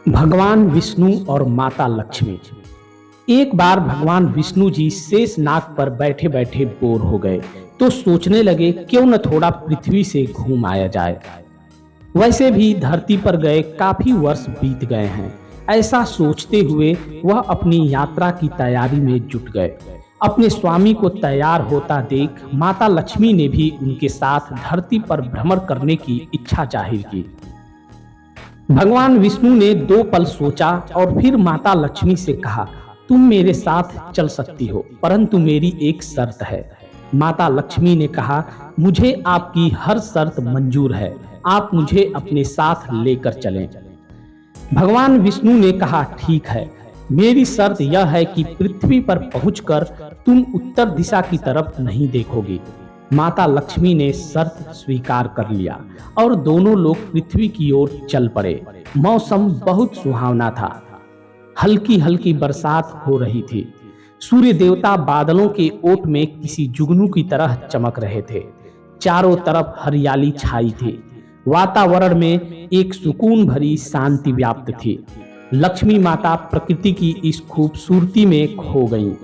भगवान विष्णु और माता लक्ष्मी। एक बार भगवान विष्णु जी शेषनाग पर बैठे बैठे बोर हो गए तो सोचने लगे क्यों न थोड़ा पृथ्वी से घूम आया जाए। वैसे भी धरती पर गए काफी वर्ष बीत गए हैं। ऐसा सोचते हुए वह अपनी यात्रा की तैयारी में जुट गए। अपने स्वामी को तैयार होता देख माता लक्ष्मी ने भी उनके साथ धरती पर भ्रमण करने की इच्छा जाहिर की। भगवान विष्णु ने 2 पल सोचा और फिर माता लक्ष्मी से कहा, तुम मेरे साथ चल सकती हो, परंतु मेरी एक शर्त है। माता लक्ष्मी ने कहा, मुझे आपकी हर शर्त मंजूर है, आप मुझे अपने साथ लेकर चलें। भगवान विष्णु ने कहा, ठीक है, मेरी शर्त यह है कि पृथ्वी पर पहुंचकर तुम उत्तर दिशा की तरफ नहीं देखोगी। माता लक्ष्मी ने शर्त स्वीकार कर लिया और दोनों लोग पृथ्वी की ओर चल पड़े। मौसम बहुत सुहावना था। हल्की हल्की बरसात हो रही थी। सूर्य देवता बादलों के ओट में किसी जुगनू की तरह चमक रहे थे। चारों तरफ हरियाली छाई थी। वातावरण में एक सुकून भरी शांति व्याप्त थी। लक्ष्मी माता प्रकृति की इस खूबसूरती में खो गईं।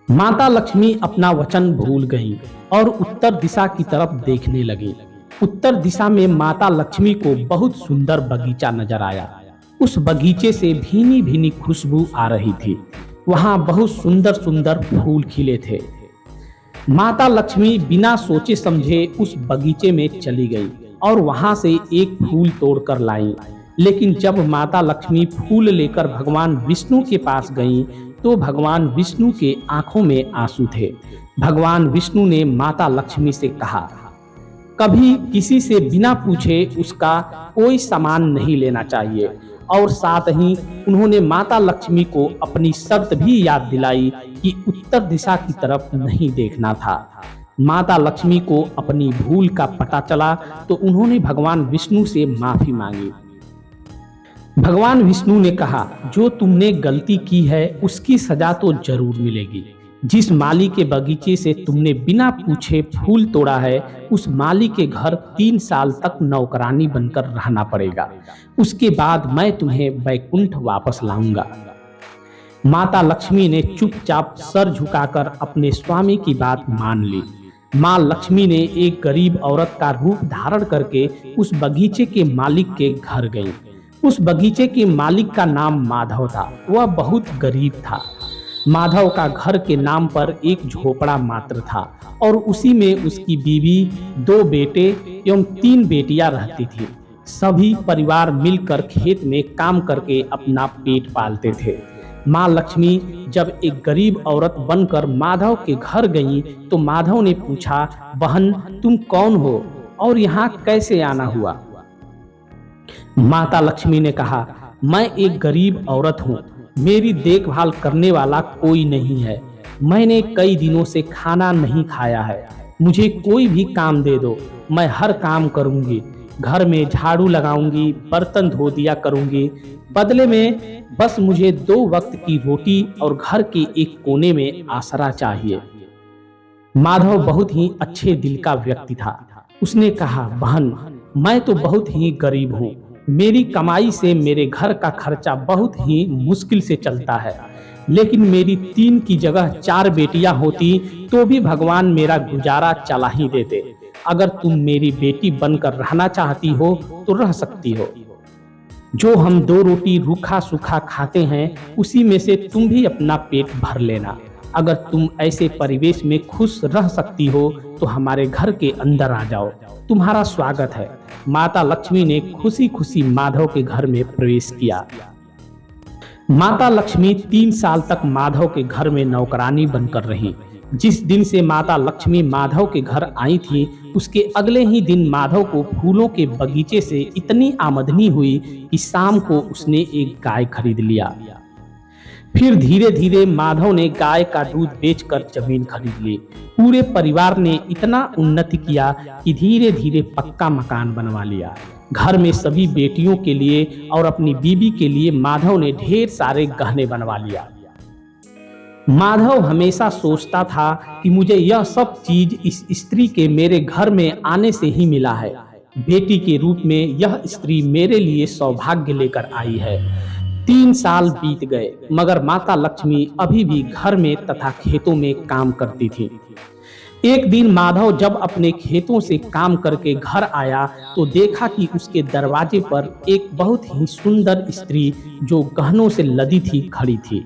माता लक्ष्मी अपना वचन भूल गईं और उत्तर दिशा की तरफ देखने लगी। उत्तर दिशा में माता लक्ष्मी को बहुत सुंदर बगीचा नजर आया। उस बगीचे से भीनी भीनी खुशबू आ रही थी। वहां बहुत सुंदर सुंदर फूल खिले थे। माता लक्ष्मी बिना सोचे समझे उस बगीचे में चली गई और वहां से एक फूल तोड़कर लाई। लेकिन जब माता लक्ष्मी फूल लेकर भगवान विष्णु के पास गईं, तो भगवान विष्णु के आंखों में आंसू थे। भगवान विष्णु ने माता लक्ष्मी से कहा, कभी किसी से बिना पूछे उसका कोई सामान नहीं लेना चाहिए। और साथ ही उन्होंने माता लक्ष्मी को अपनी शर्त भी याद दिलाई कि उत्तर दिशा की तरफ नहीं देखना था। माता लक्ष्मी को अपनी भूल का पता चला तो उन्होंने भगवान विष्णु से माफी मांगी। भगवान विष्णु ने कहा, जो तुमने गलती की है उसकी सजा तो जरूर मिलेगी। जिस माली के बगीचे से तुमने बिना पूछे फूल तोड़ा है, उस माली के घर 3 साल तक नौकरानी बनकर रहना पड़ेगा। उसके बाद मैं तुम्हें वैकुंठ वापस लाऊंगा। माता लक्ष्मी ने चुपचाप सर झुकाकर अपने स्वामी की बात मान ली। माँ लक्ष्मी ने एक गरीब औरत का रूप धारण करके उस बगीचे के मालिक के घर गई। उस बगीचे के मालिक का नाम माधव था। वह बहुत गरीब था। माधव का घर के नाम पर एक झोपड़ा मात्र था और उसी में उसकी बीवी, 2 बेटे एवं 3 बेटियां रहती थी। सभी परिवार मिलकर खेत में काम करके अपना पेट पालते थे। माँ लक्ष्मी जब एक गरीब औरत बनकर माधव के घर गईं, तो माधव ने पूछा, बहन तुम कौन हो और यहाँ कैसे आना हुआ? माता लक्ष्मी ने कहा, मैं एक गरीब औरत हूँ, मेरी देखभाल करने वाला कोई नहीं है। मैंने कई दिनों से खाना नहीं खाया है। मुझे कोई भी काम दे दो, मैं हर काम करूंगी। घर में झाड़ू लगाऊंगी, बर्तन धो दिया करूंगी। बदले में बस मुझे 2 वक्त की रोटी और घर के एक कोने में आसरा चाहिए। माधव बहुत ही अच्छे दिल का व्यक्ति था। उसने कहा, बहन मैं तो बहुत ही गरीब हूँ। मेरी कमाई से मेरे घर का खर्चा बहुत ही मुश्किल से चलता है। लेकिन मेरी 3 की जगह 4 बेटियां होती तो भी भगवान मेरा गुजारा चला ही देते। अगर तुम मेरी बेटी बनकर रहना चाहती हो तो रह सकती हो। जो हम 2 रोटी रूखा सूखा खाते हैं, उसी में से तुम भी अपना पेट भर लेना। अगर तुम ऐसे परिवेश में खुश रह सकती हो तो हमारे घर के अंदर आ जाओ, तुम्हारा स्वागत है। माता लक्ष्मी ने खुशी खुशी माधव के घर में प्रवेश किया। माता लक्ष्मी 3 साल तक माधव के घर में नौकरानी बनकर रही। जिस दिन से माता लक्ष्मी माधव के घर आई थी, उसके अगले ही दिन माधव को फूलों के बगीचे से इतनी आमदनी हुई कि शाम को उसने एक गाय खरीद लिया। फिर धीरे धीरे माधव ने गाय का दूध बेचकर जमीन खरीद ली। पूरे परिवार ने इतना उन्नति किया कि धीरे धीरे पक्का मकान बनवा लिया। घर में सभी बेटियों के लिए और अपनी बीबी के लिए माधव ने ढेर सारे गहने बनवा लिया। माधव हमेशा सोचता था कि मुझे यह सब चीज इस स्त्री के मेरे घर में आने से ही मिला है, बेटी के रूप में यह स्त्री मेरे लिए सौभाग्य लेकर आई है। 3 साल बीत गए मगर माता लक्ष्मी अभी भी घर में तथा खेतों में काम करती थी। एक दिन माधव जब अपने खेतों से काम करके घर आया तो देखा कि उसके दरवाजे पर एक बहुत ही सुंदर स्त्री जो गहनों से लदी थी खड़ी थी।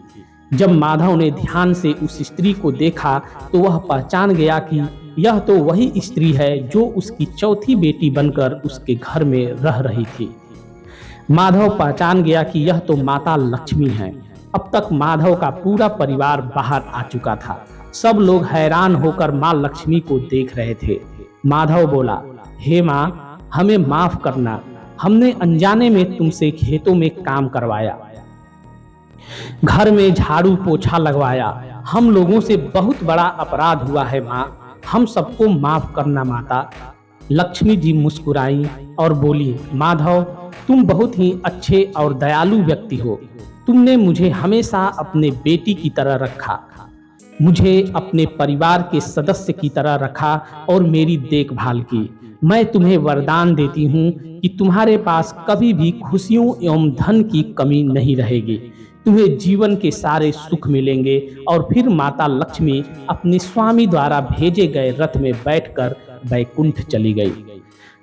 जब माधव ने ध्यान से उस स्त्री को देखा तो वह पहचान गया कि यह तो वही स्त्री है जो उसकी चौथी बेटी बनकर उसके घर में रह रही थी। माधव पहचान गया कि यह तो माता लक्ष्मी है। अब तक माधव का पूरा परिवार बाहर आ चुका था। सब लोग हैरान होकर माँ लक्ष्मी को देख रहे थे। माधव बोला, हे माँ, हमें माफ करना, हमने अनजाने में तुमसे खेतों में काम करवाया, घर में झाड़ू पोछा लगवाया। हम लोगों से बहुत बड़ा अपराध हुआ है माँ, हम सबको माफ करना माता। लक्ष्मी जी मुस्कुराई और बोली, माधव, तुम बहुत ही अच्छे और दयालु व्यक्ति हो। तुमने मुझे हमेशा अपने बेटी की तरह रखा, मुझे अपने परिवार के सदस्य की तरह रखा और मेरी देखभाल की। मैं तुम्हें वरदान देती हूँ कि तुम्हारे पास कभी भी खुशियों एवं धन की कमी नहीं रहेगी। तुम्हें जीवन के सारे सुख मिलेंगे। और फिर माता लक्ष्मी अपने स्वामी द्वारा भेजे गए रथ में बैठकर बैकुंठ चली गई।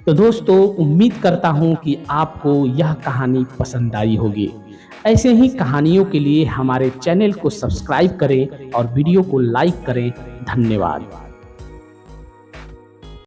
तो दोस्तों, उम्मीद करता हूँ कि आपको यह कहानी पसंद आई होगी। ऐसे ही कहानियों के लिए हमारे चैनल को सब्सक्राइब करें और वीडियो को लाइक करें। धन्यवाद।